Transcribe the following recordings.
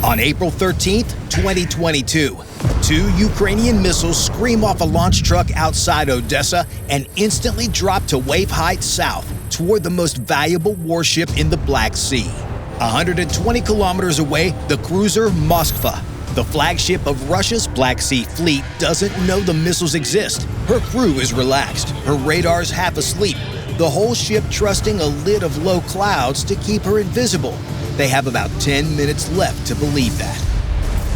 On April 13, 2022, two Ukrainian missiles scream off a launch truck outside Odessa and instantly drop to wave height south toward the most valuable warship in the Black Sea. 120 kilometers away, the cruiser Moskva, the flagship of Russia's Black Sea fleet, doesn't know the missiles exist. Her crew is relaxed, her radar's half asleep, the whole ship trusting a lid of low clouds to keep her invisible. They have about 10 minutes left to believe that.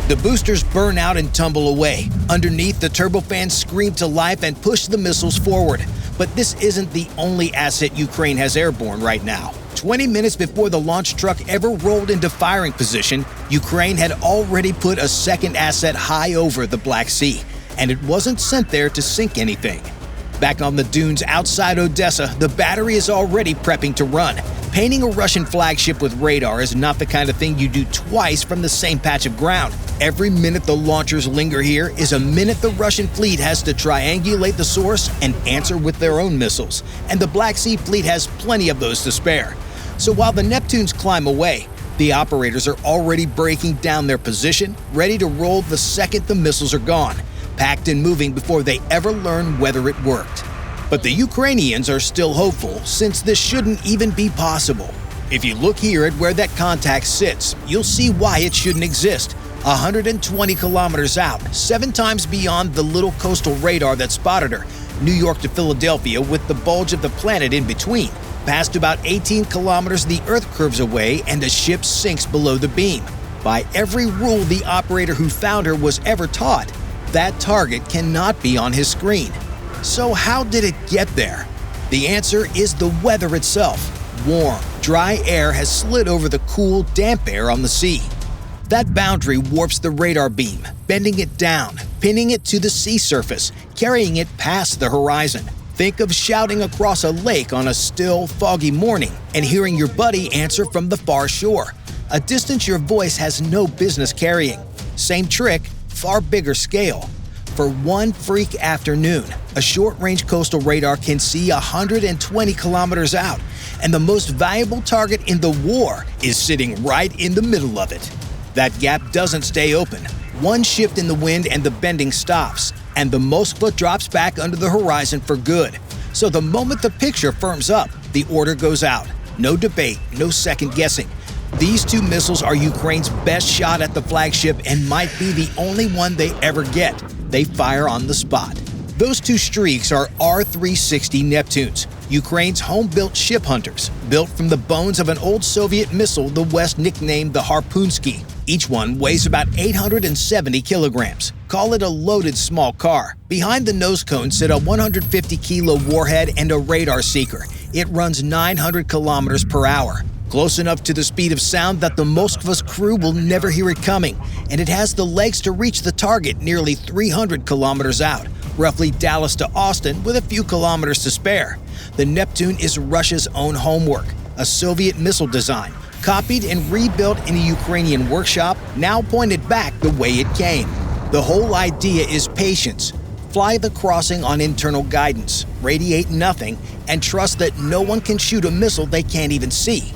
The boosters burn out and tumble away. Underneath, the turbofans scream to life and push the missiles forward. But this isn't the only asset Ukraine has airborne right now. 20 minutes before the launch truck ever rolled into firing position, Ukraine had already put a second asset high over the Black Sea, and it wasn't sent there to sink anything. Back on the dunes outside Odessa, the battery is already prepping to run. Painting a Russian flagship with radar is not the kind of thing you do twice from the same patch of ground. Every minute the launchers linger here is a minute the Russian fleet has to triangulate the source and answer with their own missiles, and the Black Sea fleet has plenty of those to spare. So while the Neptunes climb away, the operators are already breaking down their position, ready to roll the second the missiles are gone, packed and moving before they ever learn whether it worked. But the Ukrainians are still hopeful, since this shouldn't even be possible. If you look here at where that contact sits, you'll see why it shouldn't exist. 120 kilometers out, 7 times beyond the little coastal radar that spotted her, New York to Philadelphia with the bulge of the planet in between. Past about 18 kilometers, the Earth curves away and the ship sinks below the beam. By every rule the operator who found her was ever taught, that target cannot be on his screen. So how did it get there? The answer is the weather itself. Warm, dry air has slid over the cool, damp air on the sea. That boundary warps the radar beam, bending it down, pinning it to the sea surface, carrying it past the horizon. Think of shouting across a lake on a still, foggy morning and hearing your buddy answer from the far shore, a distance your voice has no business carrying. Same trick, far bigger scale. For one freak afternoon, a short-range coastal radar can see 120 kilometers out, and the most valuable target in the war is sitting right in the middle of it. That gap doesn't stay open. One shift in the wind and the bending stops, and the Moskva drops back under the horizon for good. So the moment the picture firms up, the order goes out. No debate, no second guessing. These two missiles are Ukraine's best shot at the flagship and might be the only one they ever get. They fire on the spot. Those two streaks are R-360 Neptunes, Ukraine's home-built ship hunters, built from the bones of an old Soviet missile the West nicknamed the Harpoonsky. Each one weighs about 870 kilograms. Call it a loaded small car. Behind the nose cone sit a 150-kilo warhead and a radar seeker. It runs 900 kilometers per hour. Close enough to the speed of sound that the Moskva's crew will never hear it coming, and it has the legs to reach the target nearly 300 kilometers out, roughly Dallas to Austin with a few kilometers to spare. The Neptune is Russia's own homework, a Soviet missile design, copied and rebuilt in a Ukrainian workshop, now pointed back the way it came. The whole idea is patience. Fly the crossing on internal guidance, radiate nothing, and trust that no one can shoot a missile they can't even see.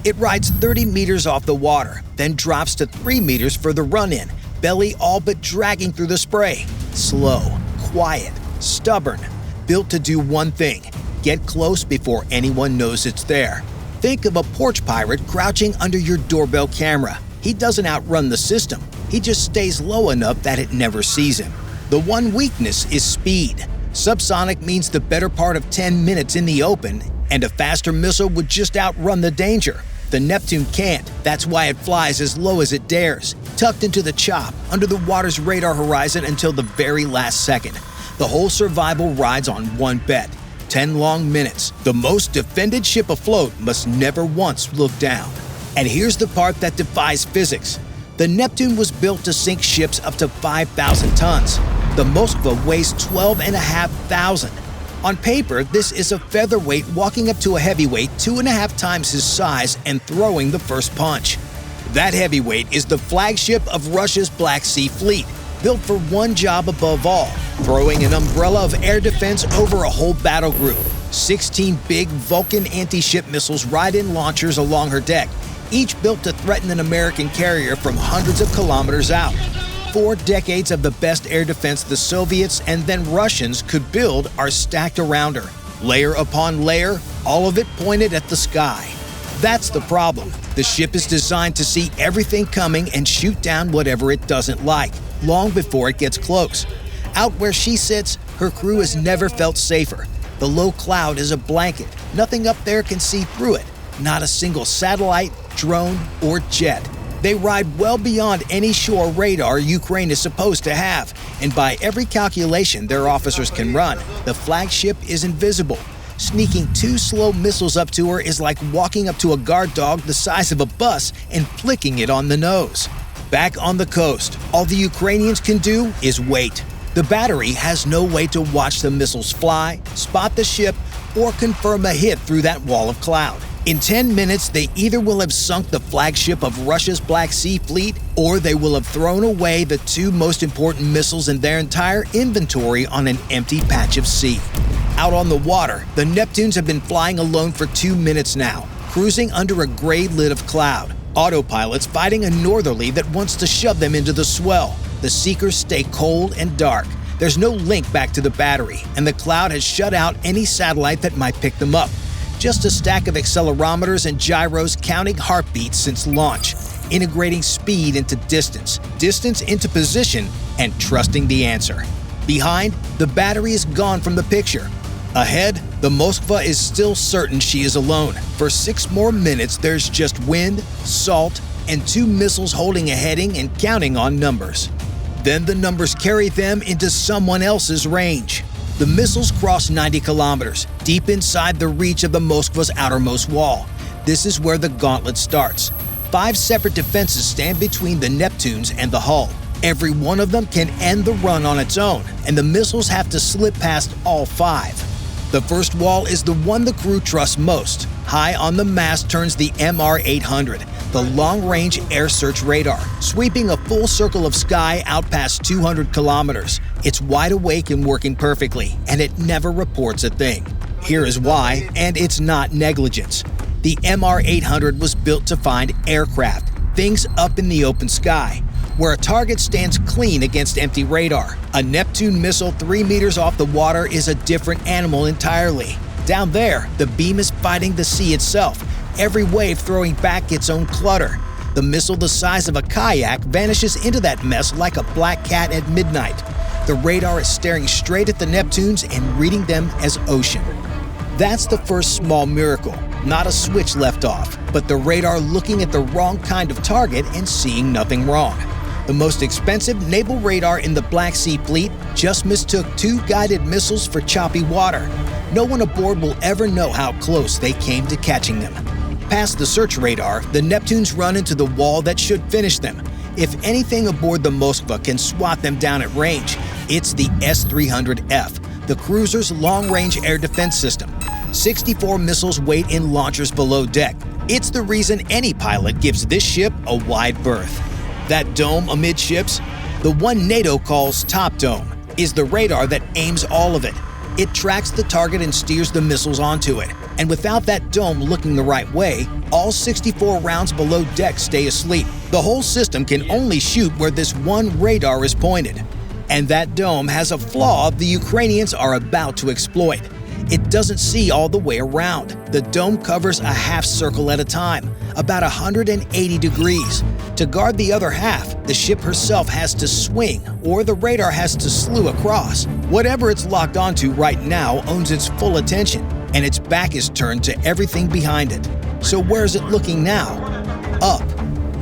It rides 30 meters off the water, then drops to 3 meters for the run-in, belly all but dragging through the spray. Slow, quiet, stubborn, built to do one thing: get close before anyone knows it's there. Think of a porch pirate crouching under your doorbell camera. He doesn't outrun the system. He just stays low enough that it never sees him. The one weakness is speed. Subsonic means the better part of 10 minutes in the open, and a faster missile would just outrun the danger. The Neptune can't. That's why it flies as low as it dares, tucked into the chop, under the water's radar horizon until the very last second. The whole survival rides on one bet. 10 long minutes. The most defended ship afloat must never once look down. And here's the part that defies physics. The Neptune was built to sink ships up to 5,000 tons. The Moskva weighs 12,500. On paper, this is a featherweight walking up to a heavyweight 2.5 times his size and throwing the first punch. That heavyweight is the flagship of Russia's Black Sea fleet, built for one job above all: throwing an umbrella of air defense over a whole battle group. 16 big Vulcan anti-ship missiles ride in launchers along her deck, each built to threaten an American carrier from hundreds of kilometers out. 4 decades of the best air defense the Soviets and then Russians could build are stacked around her. Layer upon layer, all of it pointed at the sky. That's the problem. The ship is designed to see everything coming and shoot down whatever it doesn't like, long before it gets close. Out where she sits, her crew has never felt safer. The low cloud is a blanket. Nothing up there can see through it. Not a single satellite, drone, or jet. They ride well beyond any shore radar Ukraine is supposed to have, and by every calculation their officers can run, the flagship is invisible. Sneaking 2 slow missiles up to her is like walking up to a guard dog the size of a bus and flicking it on the nose. Back on the coast, all the Ukrainians can do is wait. The battery has no way to watch the missiles fly, spot the ship, or confirm a hit through that wall of cloud. In 10 minutes, they either will have sunk the flagship of Russia's Black Sea Fleet, or they will have thrown away the 2 most important missiles in their entire inventory on an empty patch of sea. Out on the water, the Neptunes have been flying alone for 2 minutes now, cruising under a gray lid of cloud. Autopilots fighting a northerly that wants to shove them into the swell. The seekers stay cold and dark. There's no link back to the battery, and the cloud has shut out any satellite that might pick them up. Just a stack of accelerometers and gyros counting heartbeats since launch, integrating speed into distance, distance into position, and trusting the answer. Behind, the battery is gone from the picture. Ahead, the Moskva is still certain she is alone. For 6 more minutes, there's just wind, salt, and 2 missiles holding a heading and counting on numbers. Then the numbers carry them into someone else's range. The missiles cross 90 kilometers, deep inside the reach of the Moskva's outermost wall. This is where the gauntlet starts. 5 separate defenses stand between the Neptunes and the hull. Every one of them can end the run on its own, and the missiles have to slip past all 5. The first wall is the one the crew trusts most. High on the mast turns the MR-800, the long-range air search radar, sweeping a full circle of sky out past 200 kilometers. It's wide awake and working perfectly, and it never reports a thing. Here is why, and it's not negligence. The MR-800 was built to find aircraft, things up in the open sky, where a target stands clean against empty radar. A Neptune missile 3 meters off the water is a different animal entirely. Down there, the beam is fighting the sea itself, every wave throwing back its own clutter. The missile the size of a kayak vanishes into that mess like a black cat at midnight. The radar is staring straight at the Neptunes and reading them as ocean. That's the first small miracle. Not a switch left off, but the radar looking at the wrong kind of target and seeing nothing wrong. The most expensive naval radar in the Black Sea Fleet just mistook 2 guided missiles for choppy water. No one aboard will ever know how close they came to catching them. Past the search radar, the Neptunes run into the wall that should finish them. If anything aboard the Moskva can swat them down at range, it's the S-300F, the cruiser's long-range air defense system. 64 missiles wait in launchers below deck. It's the reason any pilot gives this ship a wide berth. That dome amidships, the one NATO calls Top Dome, is the radar that aims all of it. It tracks the target and steers the missiles onto it. And without that dome looking the right way, all 64 rounds below deck stay asleep. The whole system can only shoot where this one radar is pointed. And that dome has a flaw the Ukrainians are about to exploit. It doesn't see all the way around. The dome covers a half circle at a time, about 180 degrees. To guard the other half, the ship herself has to swing, or the radar has to slew across. Whatever it's locked onto right now owns its full attention, and its back is turned to everything behind it. So where's it looking now? Up.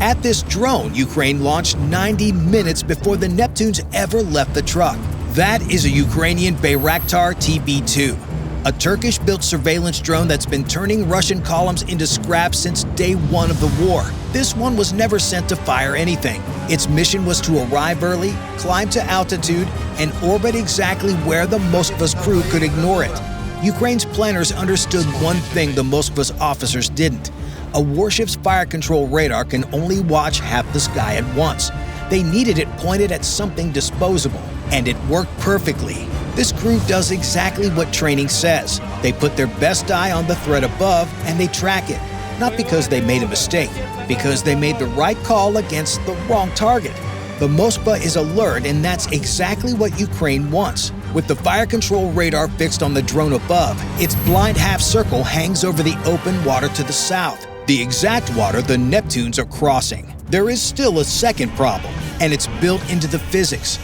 At this drone Ukraine launched 90 minutes before the Neptunes ever left the truck. That is a Ukrainian Bayraktar TB2. A Turkish-built surveillance drone that's been turning Russian columns into scrap since day one of the war. This one was never sent to fire anything. Its mission was to arrive early, climb to altitude, and orbit exactly where the Moskva's crew could ignore it. Ukraine's planners understood one thing the Moskva's officers didn't. A warship's fire control radar can only watch half the sky at once. They needed it pointed at something disposable, and it worked perfectly. This crew does exactly what training says. They put their best eye on the threat above and they track it. Not because they made a mistake, because they made the right call against the wrong target. The Moskva is alert, and that's exactly what Ukraine wants. With the fire control radar fixed on the drone above, its blind half circle hangs over the open water to the south, the exact water the Neptunes are crossing. There is still a second problem, and it's built into the physics.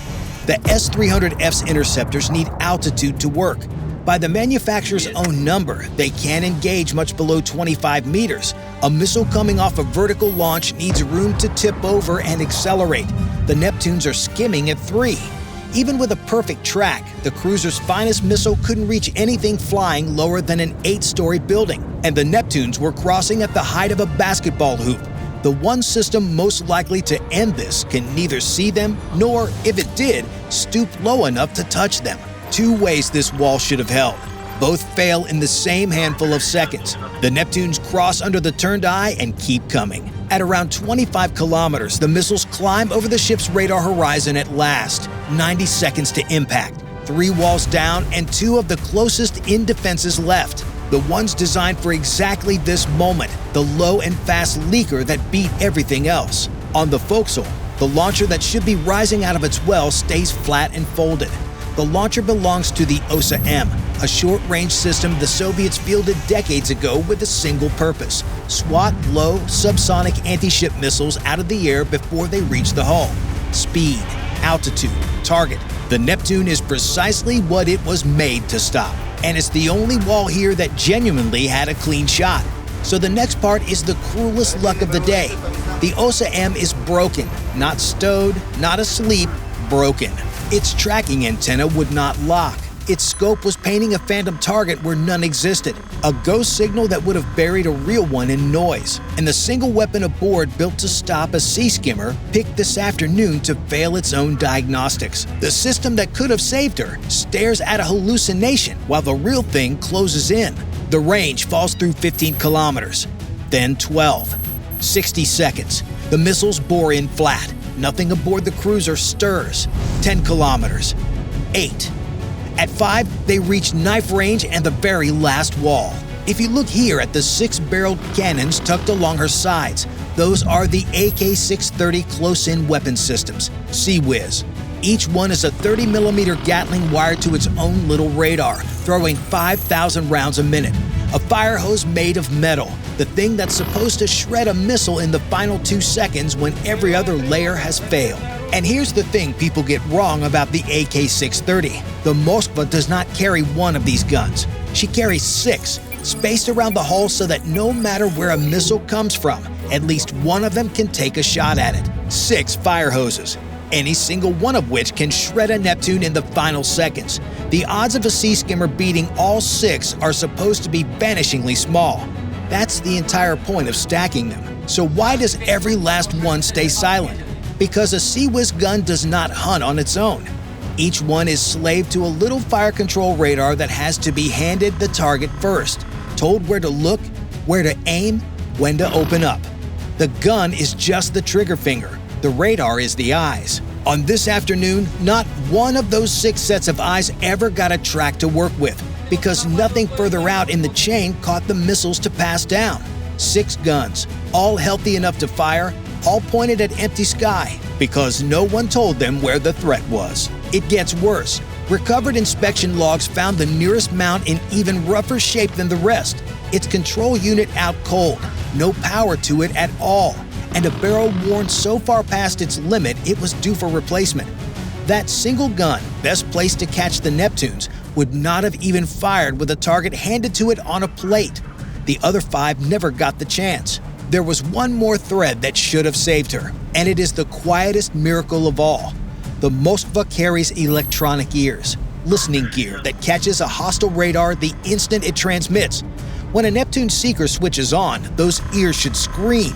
The S-300F's interceptors need altitude to work. By the manufacturer's own number, they can't engage much below 25 meters. A missile coming off a vertical launch needs room to tip over and accelerate. The Neptunes are skimming at 3. Even with a perfect track, the cruiser's finest missile couldn't reach anything flying lower than an 8-story building, and the Neptunes were crossing at the height of a basketball hoop. The one system most likely to end this can neither see them nor, if it did, stoop low enough to touch them. 2 ways this wall should have held. Both fail in the same handful of seconds. The Neptunes cross under the turned eye and keep coming. At around 25 kilometers, the missiles climb over the ship's radar horizon at last. 90 seconds to impact. 3 walls down and 2 of the closest in defenses left. The ones designed for exactly this moment, the low and fast leaker that beat everything else. On the forecastle, the launcher that should be rising out of its well stays flat and folded. The launcher belongs to the Osa-M, a short-range system the Soviets fielded decades ago with a single purpose: swat low, subsonic anti-ship missiles out of the air before they reach the hull. Speed, altitude, target. The Neptune is precisely what it was made to stop, and it's the only wall here that genuinely had a clean shot. So the next part is the cruelest luck of the day. The Osa-M is broken, not stowed, not asleep, broken. Its tracking antenna would not lock. Its scope was painting a phantom target where none existed, a ghost signal that would have buried a real one in noise. And the single weapon aboard built to stop a sea skimmer picked this afternoon to fail its own diagnostics. The system that could have saved her stares at a hallucination while the real thing closes in. The range falls through 15 kilometers, then 12. 60 seconds. The missiles bore in flat. Nothing aboard the cruiser stirs. 10 kilometers. 8. At 5, they reach knife range and the very last wall. If you look here at the 6-barreled cannons tucked along her sides, those are the AK-630 close-in weapon systems, Sea Whiz. Each one is a 30mm Gatling wired to its own little radar, throwing 5,000 rounds a minute. A fire hose made of metal, the thing that's supposed to shred a missile in the final 2 seconds when every other layer has failed. And here's the thing people get wrong about the AK-630. The Moskva does not carry one of these guns. She carries 6, spaced around the hull so that no matter where a missile comes from, at least one of them can take a shot at it. 6 fire hoses, any single one of which can shred a Neptune in the final seconds. The odds of a sea skimmer beating all 6 are supposed to be vanishingly small. That's the entire point of stacking them. So why does every last one stay silent? Because a Sea Whiz gun does not hunt on its own. Each one is slave to a little fire control radar that has to be handed the target first, told where to look, where to aim, when to open up. The gun is just the trigger finger. The radar is the eyes. On this afternoon, not one of those 6 sets of eyes ever got a track to work with, because nothing further out in the chain caught the missiles to pass down. 6 guns, all healthy enough to fire, all pointed at empty sky, because no one told them where the threat was. It gets worse. Recovered inspection logs found the nearest mount in even rougher shape than the rest. Its control unit out cold, no power to it at all, and a barrel worn so far past its limit it was due for replacement. That single gun, best placed to catch the Neptunes, would not have even fired with a target handed to it on a plate. The other 5 never got the chance. There was one more thread that should have saved her, and it is the quietest miracle of all. The Moskva carries electronic ears, listening gear that catches a hostile radar the instant it transmits. When a Neptune seeker switches on, those ears should scream.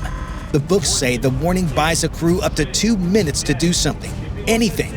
The books say the warning buys a crew up to 2 minutes to do something. Anything.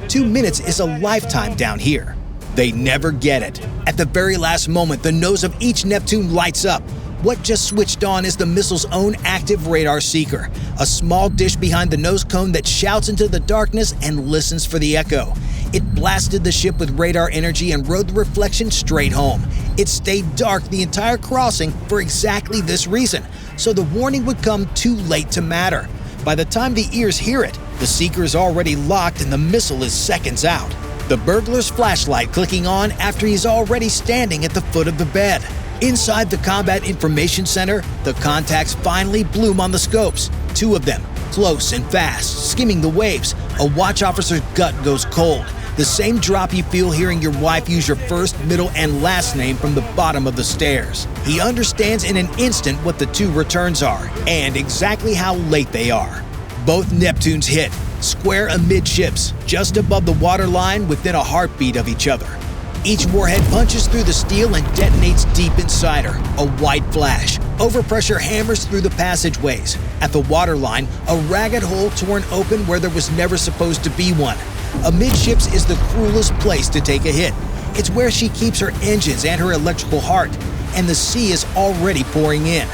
2 minutes is a lifetime down here. They never get it. At the very last moment, the nose of each Neptune lights up. What just switched on is the missile's own active radar seeker, a small dish behind the nose cone that shouts into the darkness and listens for the echo. It blasted the ship with radar energy and rode the reflection straight home. It stayed dark the entire crossing for exactly this reason, so the warning would come too late to matter. By the time the ears hear it, the seeker is already locked and the missile is seconds out. The burglar's flashlight clicking on after he's already standing at the foot of the bed. Inside the Combat Information Center, the contacts finally bloom on the scopes. 2 of them, close and fast, skimming the waves. A watch officer's gut goes cold. The same drop you feel hearing your wife use your first, middle, and last name from the bottom of the stairs. He understands in an instant what the 2 returns are, and exactly how late they are. Both Neptunes hit, square amidships, just above the waterline within a heartbeat of each other. Each warhead punches through the steel and detonates deep inside her. A white flash. Overpressure hammers through the passageways. At the waterline, a ragged hole torn open where there was never supposed to be one. Amidships is the cruelest place to take a hit. It's where she keeps her engines and her electrical heart, and the sea is already pouring in.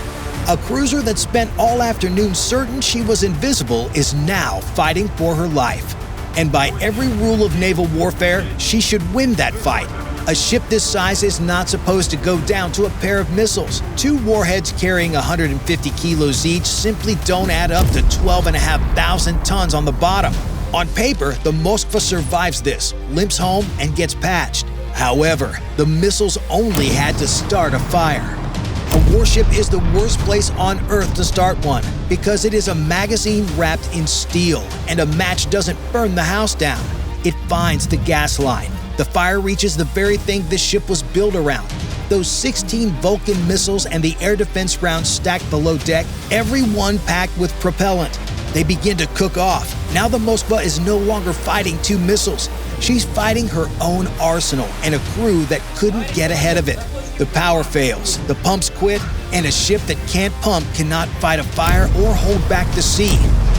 A cruiser that spent all afternoon certain she was invisible is now fighting for her life. And by every rule of naval warfare, she should win that fight. A ship this size is not supposed to go down to a pair of missiles. 2 warheads carrying 150 kilos each simply don't add up to 12,500 tons on the bottom. On paper, the Moskva survives this, limps home, and gets patched. However, the missiles only had to start a fire. A warship is the worst place on Earth to start one because it is a magazine wrapped in steel, and a match doesn't burn the house down. It finds the gas line. The fire reaches the very thing this ship was built around. Those 16 Vulcan missiles and the air defense rounds stacked below deck, every one packed with propellant. They begin to cook off. Now the Moskva is no longer fighting 2 missiles. She's fighting her own arsenal and a crew that couldn't get ahead of it. The power fails, the pumps quit, and a ship that can't pump cannot fight a fire or hold back the sea.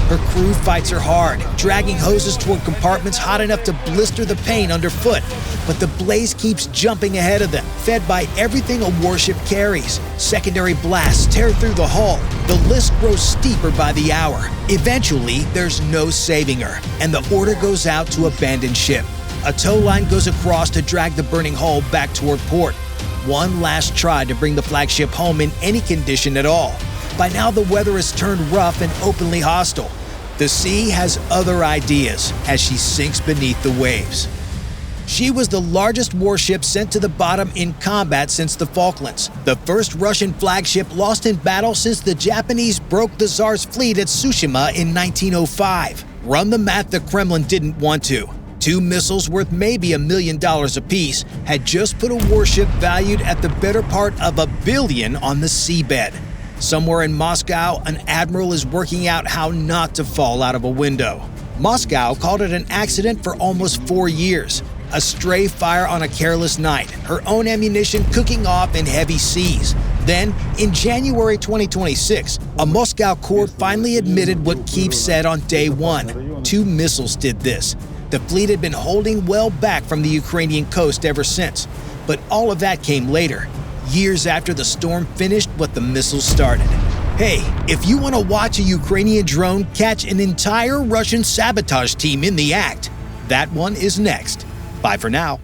Her crew fights her hard, dragging hoses toward compartments hot enough to blister the paint underfoot. But the blaze keeps jumping ahead of them, fed by everything a warship carries. Secondary blasts tear through the hull. The list grows steeper by the hour. Eventually, there's no saving her, and the order goes out to abandon ship. A tow line goes across to drag the burning hull back toward port. One last try to bring the flagship home in any condition at all. By now, the weather has turned rough and openly hostile. The sea has other ideas as she sinks beneath the waves. She was the largest warship sent to the bottom in combat since the Falklands, the first Russian flagship lost in battle since the Japanese broke the Tsar's fleet at Tsushima in 1905. Run the math the Kremlin didn't want to. 2 missiles worth maybe $1 million apiece had just put a warship valued at the better part of $1 billion on the seabed. Somewhere in Moscow, an admiral is working out how not to fall out of a window. Moscow called it an accident for almost 4 years. A stray fire on a careless night, her own ammunition cooking off in heavy seas. Then, in January 2026, a Moscow court finally admitted what Kyiv said on day 1. 2 missiles did this. The fleet had been holding well back from the Ukrainian coast ever since. But all of that came later, years after the storm finished what the missiles started. Hey, if you want to watch a Ukrainian drone catch an entire Russian sabotage team in the act, that one is next. Bye for now.